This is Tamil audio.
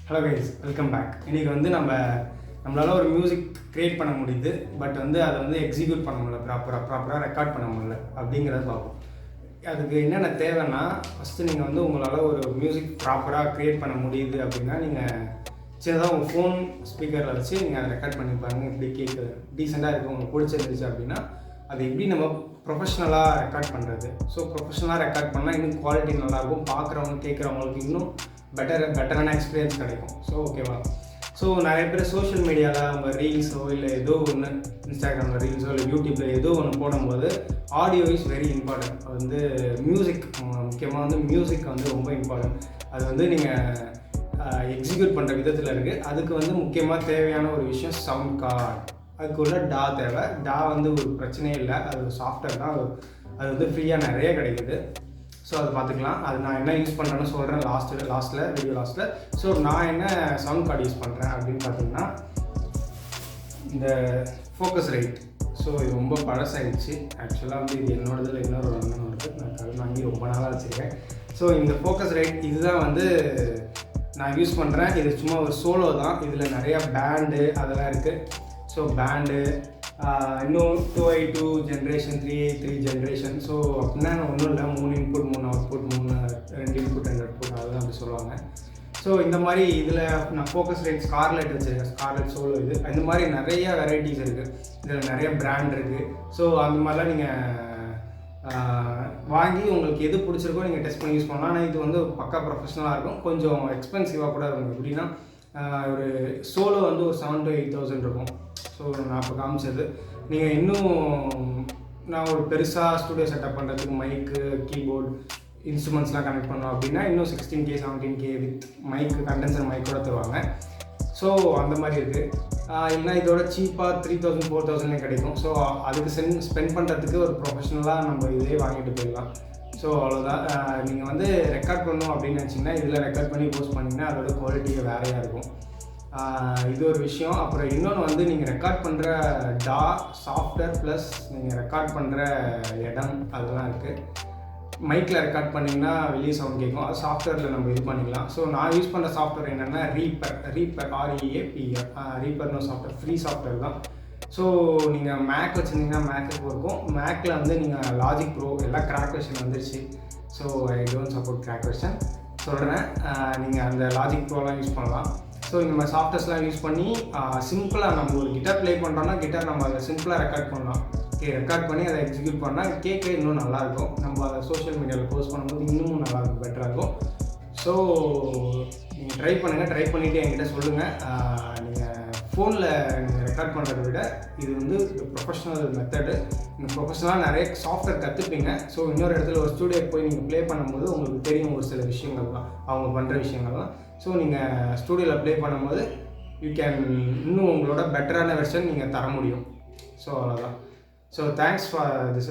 Hello guys, welcome back. இன்றைக்கி நம்மளால் ஒரு மியூசிக் க்ரியேட் பண்ண முடியுது, பட் அதை எக்ஸிக்யூட் பண்ண முடியல, ப்ராப்பராக ரெக்கார்ட் பண்ண முடியல அப்படிங்கிறத பார்ப்போம். அதுக்கு என்னென்ன தேவைன்னா, ஃபஸ்ட்டு நீங்கள் உங்களால் ஒரு மியூசிக் ப்ராப்பராக க்ரியேட் பண்ண முடியுது அப்படின்னா, நீங்கள் சின்னதாக உங்கள் ஃபோன் ஸ்பீக்கரில் வச்சு நீங்கள் அதை ரெக்கார்ட் பண்ணி பாருங்கள். எப்படி கேட்குது, டீசெண்டாக இருக்குது, உங்களுக்கு பிடிச்சிருந்துச்சு அப்படின்னா அது எப்படி நம்ம ப்ரொஃபஷ்னலாக ரெக்கார்ட் பண்ணுறது. ஸோ ப்ரொஃபஷ்னலாக ரெக்கார்ட் பண்ணால் இன்னும் குவாலிட்டி நல்லாயிருக்கும், பார்க்குறவங்க கேட்குறவங்களுக்கு இன்னும் பெட்டரான எக்ஸ்பீரியன்ஸ் கிடைக்கும். ஸோ ஓகேவா. ஸோ நிறைய பேர் சோஷியல் மீடியாவில் அவங்க ரீல்ஸோ இல்லை ஏதோ ஒன்று, இன்ஸ்டாகிராமில் ரீல்ஸோ இல்லை யூடியூப்பில் ஏதோ ஒன்று போடும்போது audio is very important. Music முக்கியமாக மியூசிக் ரொம்ப இம்பார்ட்டன்ட். அது நீங்கள் எக்ஸிக்யூட் பண்ணுற விதத்தில் இருக்குது. அதுக்கு முக்கியமாக தேவையான ஒரு விஷயம் சவுண்ட் கார்டு. அதுக்குள்ள டா தேவை. டா ஒரு பிரச்சனையே இல்லை, அது ஒரு சாஃப்ட்வேர் தான். அது ஃப்ரீயாக நிறைய கிடைக்குது. ஸோ அதை பார்த்துக்கலாம். அது நான் என்ன யூஸ் பண்ணுறேன்னு சொல்கிறேன் வீடியோ லாஸ்ட்டில். ஸோ நான் என்ன சவுண்ட் கார்டு யூஸ் பண்ணுறேன் அப்படின்னு பார்த்தீங்கன்னா, இந்த ஃபோக்கஸ் ரைட். ஸோ இது ரொம்ப பழசாயிடுச்சு. ஆக்சுவலாக இது என்னோடதில் இன்னொரு அண்ணனோடது, நான் கடன் வாங்கி ரொம்ப நாளாக வச்சுருக்கேன். ஸோ இந்த ஃபோக்கஸ் ரைட் இதுதான் நான் யூஸ் பண்ணுறேன். இது சும்மா ஒரு சோலோ தான். இதில் நிறையா பேண்டு அதெல்லாம் இருக்குது. ஸோ பேண்டு இன்னும் 2i2 generation, 3i3 generation. So அப்படின்னா ஒன்றும் இல்லை, 3 இன்புட் 3 அவுட்புட், 2 இன்புட் 2 அவுட்புட், அதெல்லாம் அப்படி சொல்லுவாங்க. ஸோ இந்த மாதிரி இதில் நான் ஃபோக்கஸ் ரைட் ஸ்கார்லெட் வச்சுருக்கேன். ஸ்கார்லெட் சோலோ இது. இந்த மாதிரி நிறைய வெரைட்டிஸ் இருக்குது. இதில் நிறைய பிராண்ட் இருக்குது. ஸோ அந்த மாதிரிலாம் நீங்கள் வாங்கி உங்களுக்கு எது பிடிச்சிருக்கோ நீங்கள் டெஸ்ட் பண்ணி யூஸ் பண்ணலாம். ஆனால் இது பக்கா ப்ரொஃபஷனலாக இருக்கும். கொஞ்சம் எக்ஸ்பென்சிவாக கூட இருக்கும். எப்படின்னா ஒரு சோலோ ஒரு 7,000 to 8,000 இருக்கும். ஸோ நான் இப்போ காமிச்சது. நீங்கள் இன்னும் நான் ஒரு பெருசாக ஸ்டூடியோ செட்டப் பண்ணுறதுக்கு மைக்கு, கீபோர்டு, இன்ஸ்ட்ருமெண்ட்ஸ்லாம் கனெக்ட் பண்ணோம் அப்படின்னா இன்னும் 16K 17K with mic, condenser மைக்கோட தருவாங்க. ஸோ அந்த மாதிரி இருக்குது. இல்லைனா இதோட சீப்பாக 3,000 4,000 கிடைக்கும். ஸோ அதுக்கு ஸ்பெண்ட் பண்ணுறதுக்கு ஒரு ப்ரொஃபஷ்னலாக நம்ம இதே வாங்கிட்டு போயிடலாம். ஸோ அவ்வளோதான். நீங்கள் ரெக்கார்ட் பண்ணணும் அப்படின்னு நினச்சிங்கன்னா இதில் ரெக்கார்ட் பண்ணி போஸ்ட் பண்ணிங்கன்னா அதோட குவாலிட்டியே வேறையாக இருக்கும். இது ஒரு விஷயம். அப்புறம் இன்னொன்று நீங்கள் ரெக்கார்ட் பண்ணுற சாஃப்ட்வேர் ப்ளஸ் நீங்கள் ரெக்கார்ட் பண்ணுற இடம் அதெல்லாம் இருக்குது. மைக்கில் ரெக்கார்ட் பண்ணிங்கன்னா வெளியே சவுண்ட் கேட்கும். அது சாஃப்ட்வேரில் நம்ம இது பண்ணிக்கலாம். ஸோ நான் யூஸ் பண்ணுற சாஃப்ட்வேர் என்னென்னா ரீப்பர் REAPR. ரீப்பர்னு சாஃப்ட்வேர் ஃப்ரீ சாஃப்ட்வேர் தான். ஸோ நீங்கள் மேக் வச்சுருந்தீங்கன்னா மேக்குக்கு இருக்கும். மேக்கில் நீங்கள் லாஜிக் ப்ரோ எல்லாம் கிராக் வெர்ஷன் வந்துருச்சு. So I don't support crack version சொல்கிறேன். நீங்கள் அந்த லாஜிக் ப்ரோலாம் யூஸ் பண்ணலாம். ஸோ இந்த மாதிரி சாஃப்ட்வேர்ஸ்லாம் யூஸ் பண்ணி சிம்பிளாக நம்ம ஒரு கிட்டார் ப்ளே பண்ணுறோன்னா கிட்டார் நம்ம அதை சிம்பிளாக ரெக்கார்ட் பண்ணலாம். ரெக்கார்ட் பண்ணி அதை எக்ஸிக்யூட் பண்ணால் கேட்க இன்னும் நல்லாயிருக்கும். நம்ம அதை சோஷியல் மீடியாவில் போஸ்ட் பண்ணும்போது இன்னமும் நல்லாயிருக்கும், பெட்டராக இருக்கும். ஸோ நீங்கள் ட்ரை பண்ணுங்கள். ட்ரை பண்ணிவிட்டு என்கிட்ட சொல்லுங்கள். நீங்கள் ஃபோனில் நீங்கள் ரெக்கார்ட் பண்ணுறதை விட இது ப்ரொஃபஷ்னல் மெத்தடு. நீங்கள் ப்ரொஃபஷ்னலாக நிறைய சாஃப்ட்வேர் கற்றுப்பீங்க. ஸோ இன்னொரு இடத்துல ஒரு ஸ்டூடியோக்கு போய் நீங்கள் ப்ளே பண்ணும்போது உங்களுக்கு தெரியும் ஒரு சில விஷயங்கள்லாம், அவங்க பண்ணுற விஷயங்கள்லாம். ஸோ நீங்கள் ஸ்டூடியோவில் ப்ளே பண்ணும்போது யூ கேன் இன்னும் உங்களோட பெட்டரான வெர்ஷன் நீங்கள் தர முடியும். ஸோ அவ்வளோதான். So thanks for this